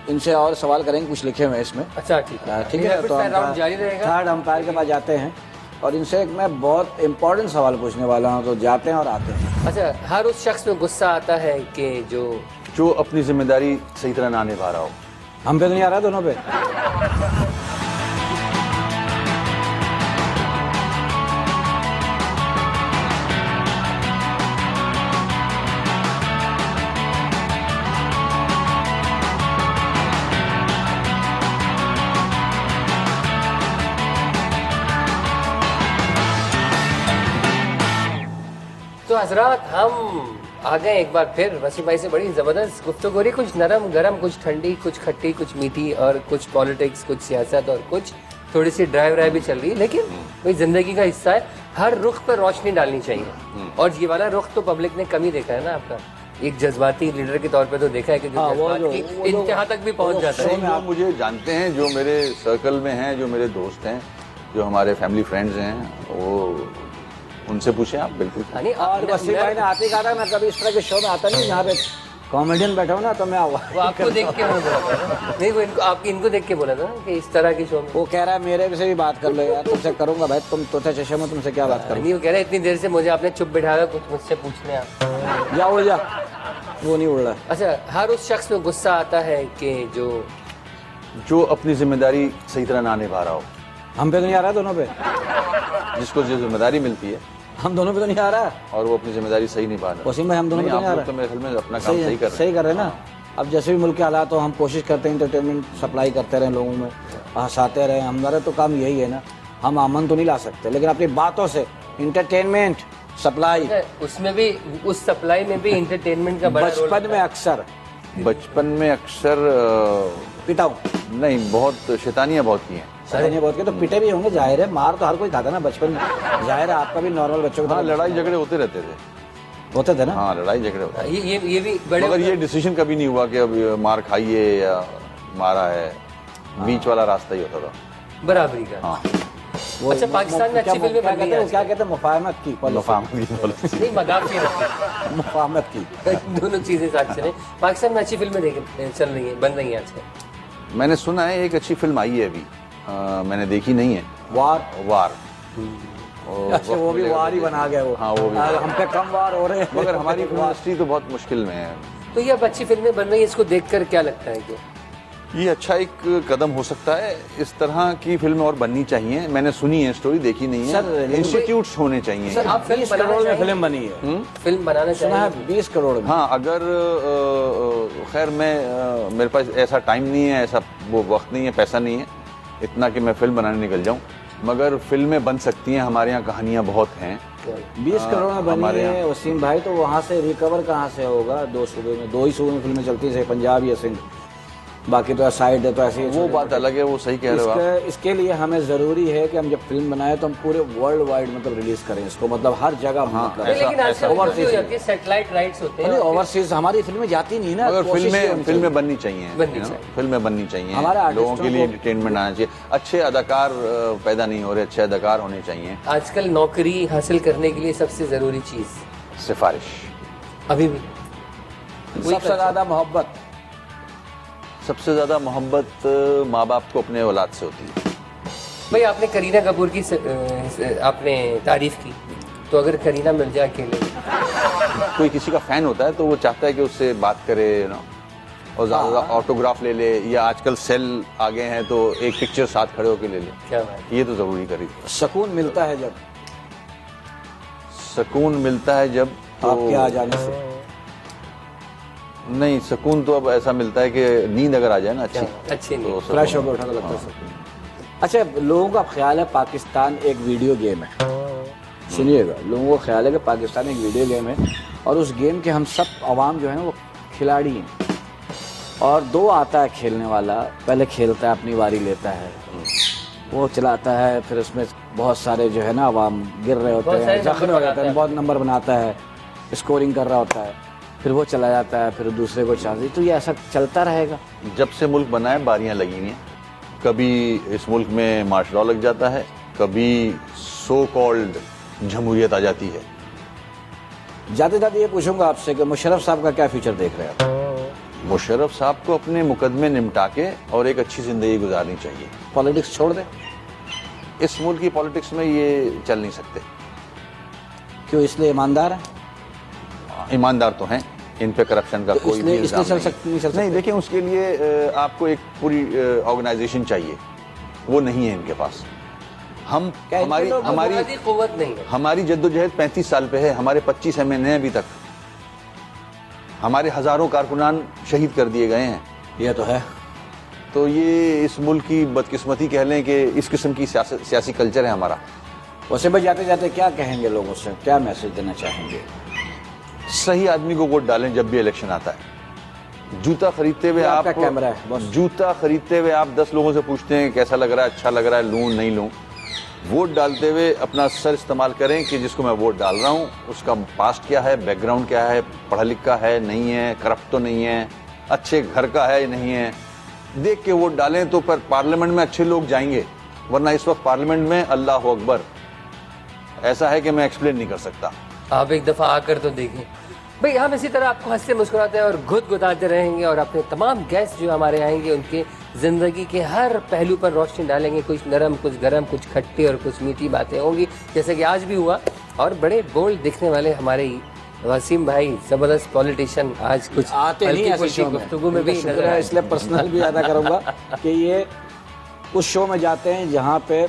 इनसे और सवाल करेंगे, कुछ लिखे हुए हैं इसमें। अच्छा ठीक है, ठीक है, तो राउंड जारी रहेगा। थर्ड अंपायर के पास जाते हैं और इनसे एक मैं बहुत इंपॉर्टेंट सवाल पूछने वाला हूं, तो जाते हैं और आते हैं। अच्छा हर उस शख्स में गुस्सा आता है कि जो अपनी जिम्मेदारी सही तरह ना निभा रहा हो। हम पे तो नहीं आ रहा दोनों पे। तो हजरात हम आ गए एक बार फिर वसीम भाई से बड़ी जबरदस्त गुफ्तगू हो रही, कुछ नरम गरम, कुछ ठंडी, कुछ खट्टी, कुछ मीठी और कुछ पॉलिटिक्स, कुछ सियासत और कुछ थोड़ी सी ड्राइव भी चल रही है। लेकिन भाई जिंदगी का हिस्सा है, हर रुख पर रोशनी डालनी चाहिए। और ये वाला रुख तो पब्लिक ने कम ही देखा है ना आपका। एक जज्बाती लीडर के तौर पे तो देखा है कि जो जज्बात की इंतहा तक भी पहुंच जाता है। जो मुझे जानते हैं, जो मेरे सर्कल में हैं, जो मेरे दोस्त हैं, जो हमारे फैमिली फ्रेंड्स हैं, वो उनसे पूछें आप। बिल्कुल। और वसीम भाई ने आते ही कहा था मैं कभी इस तरह के शो में आता नहीं, यहाँ पे कॉमेडियन बैठा हूँ ना तो मैं वो आपको देख के बोला था। नहीं वो इनको देख के बोला था कि इस तरह की शो में। वो कह रहा है मेरे से भी बात कर लो यार, तुमसे करूंगा भाई, तुम तो चशे में तुमसे क्या बात करूँ। नहीं वो कह रहे इतनी देर से मुझे आपने चुप बिठाया, कुछ मुझसे पूछने आप। जा उड़ जा, वो नहीं उड़ रहा। अच्छा हर उस शख्स में गुस्सा आता है कि जो जो अपनी जिम्मेदारी सही तरह ना निभा रहा हो, हम पे तो नहीं आ रहा दोनों पे, जिसको जो जिम्मेदारी मिलती है हम दोनों पे तो नहीं आ रहा। और वो अपनी जिम्मेदारी सही निभा रहा है। वसीम भाई हम दोनों पे तो नहीं, नहीं आ आप रहा। लोग तो मेरे ख्याल में अपना काम सही कर रहे हैं। सही कर रहे हैं ना। अब जैसे भी मुल्क के हालात हो, हम कोशिश करते हैं इंटरटेनमेंट सप्लाई करते रहें लोगों में, हंसाते रहें। हमारा तो काम यही है ना। हम अमन तो नहीं ला सकते, लेकिन अपनी बातों से इंटरटेनमेंट सप्लाई। उसमें भी, उस सप्लाई में भी इंटरटेनमेंट का बड़ा रोल बचपन में अक्सर पिटाऊं नहीं, बहुत शैतानियां बहुत की हैं। सही बहुत के तो पिटे भी होंगे, जाहिर है। मार तो हर कोई खाता ना बचपन में, जाहिर है। आपका भी नॉर्मल बच्चों को हाँ, लड़ाई झगड़े होते रहते थे। होते थे ना। हाँ, लड़ाई झगड़े होते थे। ये भी बड़े, मगर ये डिसीजन कभी नहीं हुआ कि अब मार खाइए या मारा है। बीच वाला रास्ता ही होता था। बराबरी का। हाँ, अच्छा, पाकिस्तान में अच्छी फिल्में बन रही हैं। क्या कहते हैं, मुफाहमत की नहीं, मदाफी मुफाहमत की दोनों चीजें साथ चले। पाकिस्तान में अच्छी फिल्में चल रही हैं, बन रही हैं आजकल। मैंने सुना है एक अच्छी फिल्म आई है अभी, मैंने देखी नहीं है। वार। अच्छा, वो भी वार ही बना गया वो। हाँ, वो भी। हम पे कम वार हो रहे हैं, मगर हमारी फिल्म इंडस्ट्री तो बहुत मुश्किल में है। तो ये अब अच्छी फिल्में बन रही हैं, इसको देखकर क्या लगता है कि ये अच्छा एक कदम हो सकता है। इस तरह की फिल्म और बननी चाहिए। मैंने सुनी है, स्टोरी देखी नहीं है। सर, इंस्टीट्यूट्स होने चाहिए। सर, आप फिल्म 20 बनाना करोड़ में चाहेंगे? फिल्म बनी है। फिल्म बनाना सुना चाहिए। है 20 करोड़ में। हाँ, अगर खैर मैं मेरे पास ऐसा टाइम नहीं है, ऐसा वो वक्त नहीं है, पैसा नहीं है इतना कि मैं फिल्म बनाने निकल जाऊं। मगर फिल्में बन सकती हैं, हमारे यहाँ कहानियां बहुत हैं। 20 करोड़ में बनी हमारे है वसीम भाई, तो वहाँ से रिकवर कहाँ से होगा? 2 सूबे में, 2 ही सूबे में फिल्में चलती है, पंजाब या सिंध। बाकी तो साइड है, तो ऐसे ही वो बात अलग है, वो सही कह रहे हो आप। इसके लिए हमें जरूरी है कि हम जब फिल्म बनाए तो हम पूरे वर्ल्ड वाइड मतलब रिलीज करें इसको, मतलब हर जगह। मतलब नहीं, लेकिन आजकल ओवरसीज जो होती है, सैटेलाइट राइट्स होते हैं। ओवरसीज हमारी फिल्में जाती नहीं ना। मगर कोशिश ये होनी फिल्में बननी चाहिए, बननी चाहिए। फिल्में बननी चाहिए। हमारे लोगों आर्टिस्टों के लिए को- एंटरटेनमेंट आना चाहिए। अच्छे अदाकार पैदा नहीं हो रहे, अच्छे अदाकार होने चाहिए। आजकल नौकरी हासिल करने के लिए सबसे जरूरी चीज सिफारिश। अभी भी चाहिए। सबसे ज्यादा मोहब्बत। सबसे ज्यादा मोहब्बत माँ बाप को अपने औलाद से होती है। भाई, आपने करीना कपूर की आपने तारीफ की, तो अगर करीना मिल जाए अकेले, कोई किसी का फैन होता है तो वो चाहता है कि उससे बात करे ना, और ज्यादा ऑटोग्राफ ले ले, या आजकल सेल आ गए हैं तो एक पिक्चर साथ खड़े होकर ले ले। क्या बात। ये तो जरूरी करी। सुकून मिलता है जब सुकून मिलता है जब तो आपके आ जाने से। नहीं, सुकून तो अब ऐसा मिलता है कि नींद अगर आ जाए ना अच्छी अच्छी नींद। तो फ्रेश होकर उठा तो लगता है सुकून। अच्छा, लोगों का ख्याल है पाकिस्तान एक वीडियो गेम है। सुनिएगा, लोगों का ख्याल है कि पाकिस्तान एक वीडियो गेम है और उस गेम के हम सब अवाम जो है ना वो खिलाड़ी हैं। और 2 आता है खेलने वाला, पहले खेलता है, अपनी बारी लेता है, वो चलाता है, फिर उसमें बहुत सारे जो है ना अवाम गिर रहे होते हैं, जख्मी हो जाते हैं, बहुत नंबर बनाता है, स्कोरिंग कर रहा होता है, फिर वो चला जाता है, फिर दूसरे को चांस। तो ये ऐसा चलता रहेगा। जब से मुल्क बना है बारियां लगी हुई हैं। कभी इस मुल्क में मार्शल लॉ लग जाता है, कभी सो कॉल्ड जमहूरियत आ जाती है। जाते जाते ये पूछूंगा आपसे कि मुशर्रफ साहब का क्या फ्यूचर देख रहे हैं आप? मुशर्रफ साहब को अपने मुकदमे निपटा के और एक अच्छी जिंदगी गुजारनी चाहिए। पॉलिटिक्स छोड़ दे। इस मुल्क की पॉलिटिक्स में ये चल नहीं सकते। क्यों? इसलिए ईमानदार है। ईमानदार तो हैं, इन पे करप्शन का तो कोई भी इसलिए इल्जाम चल नहीं। सकते नहीं चल नहीं, सकते। देखिए उसके लिए आपको एक पूरी ऑर्गेनाइजेशन चाहिए, वो नहीं है इनके पास। हम क्या इनके हमारी लोग हमारी बुनियादी कुव्वत नहीं है। हमारी जद्दोजहद 35 साल पे है। हमारे 25 MN हैं अभी तक। हमारे हजारों कारकुनान शहीद कर दिए गए हैं। ये तो है। तो ये इस मुल्क की बदकिस्मती कह लें कि इस किस्म की सियासी कल्चर है हमारा। वैसे भाई, जाते जाते क्या कहेंगे लोगों से, क्या मैसेज देना चाहेंगे? सही आदमी को वोट डालें जब भी इलेक्शन आता है। जूता खरीदते हुए ये आप आपका कैमरा है, बस। जूता खरीदते हुए आप 10 लोगों से पूछते हैं कैसा लग रहा है, अच्छा लग रहा है, लूं नहीं लूं। वोट डालते हुए अपना सर इस्तेमाल करें कि जिसको मैं वोट डाल रहा हूं उसका पास्ट क्या है, बैकग्राउंड क्या है, पढ़ा लिखा है नहीं है, करप्ट तो नहीं है, अच्छे घर का है नहीं है, देख के वोट डालें। तो पर पार्लियामेंट में अच्छे लोग जाएंगे, वरना इस वक्त पार्लियामेंट में अल्लाह अकबर ऐसा है कि मैं एक्सप्लेन नहीं कर सकता। आप एक दफा आकर तो देखें। भाई, हम इसी तरह आपको हंसते मुस्कुराते और गुदगुदाते रहेंगे और अपने तमाम गेस्ट जो हमारे आएंगे उनके जिंदगी के हर पहलू पर रोशनी डालेंगे। कुछ नरम, कुछ गरम, कुछ खट्टी और कुछ मीठी बातें होंगी, जैसे कि आज भी हुआ। और बड़े बोल्ड दिखने वाले हमारे वसीम भाई जबरदस्त पॉलिटिशियन आज कुछ आते नहीं ऐसे हल्की-फुल्की शो में, गुफ्तगू में भी इनका नजर शुक्र है, आए। इसलिए पर्सनल भी अदा करूंगा कि ये उस शो में जाते हैं जहाँ पे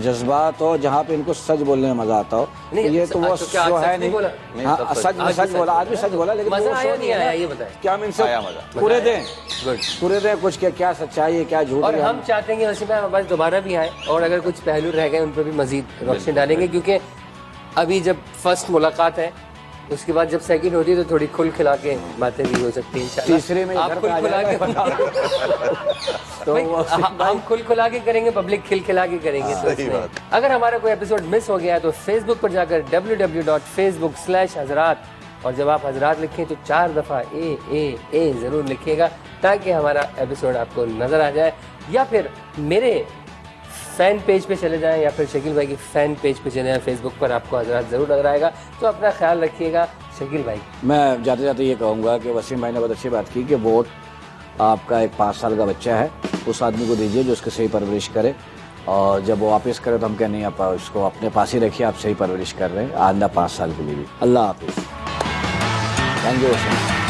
जज्बात हो, जहाँ पे इनको सच बोलने में मजा आता हो। नहीं, ये तो वो तो क्या शो आज है सच नहीं नहीं। बोला? हाँ, सच में सच बोला, आज भी सच बोला, लेकिन मजा वो आया शो नहीं आया ये बताएं। क्या हम इनसे आया मजा। पूरे दें, गुड। पूरे दें कुछ क्या सच्चाई है, क्या झूठ और है। हम चाहते हैं कि वसीम भाई हमारे पास दोबारा भी आए और अगर कुछ पहलू रह गए उन पर भी मजीद रोशनी डालेंगे, क्योंकि अभी जब फर्स्ट मुलाकात है उसके बाद जब सेकंड होती है तो थोड़ी खुल खिला के बातें भी हो सकती हैं इंशाल्लाह। तीसरे में आप घर पे खुल आ खुला के तो भाई, वसीम हम खुल खुला के करेंगे, पब्लिक खिल खिला के करेंगे। तो सही उसमें बात। अगर हमारा कोई एपिसोड मिस हो गया है तो फेसबुक पर जाकर www.facebook/हजरात और जब आप हजरात लिखें तो 4 दफा ए जरूर लिखिएगा ताकि हमारा एपिसोड आपको नजर आ जाए, या फिर मेरे फैन पेज पे चले जाएं या फिर शकील भाई की फैन पेज पे चले जाएं फेसबुक पर, आपको हजरात जरूर नजर आएगा। तो अपना ख्याल रखिएगा शकील भाई। मैं जाते जाते ये कहूँगा कि वसीम भाई ने बहुत अच्छी बात की कि वोट आपका एक 5 साल का बच्चा है, उस आदमी को दीजिए जो उसकी सही परवरिश करे, और जब वो वापस करे तो हम कहें नहीं, आप उसको अपने पास ही रखिए, आप सही परवरिश कर रहे हैं आइंदा 5 साल के लिए भी। अल्लाह हाफिज़। Thank you Wasim.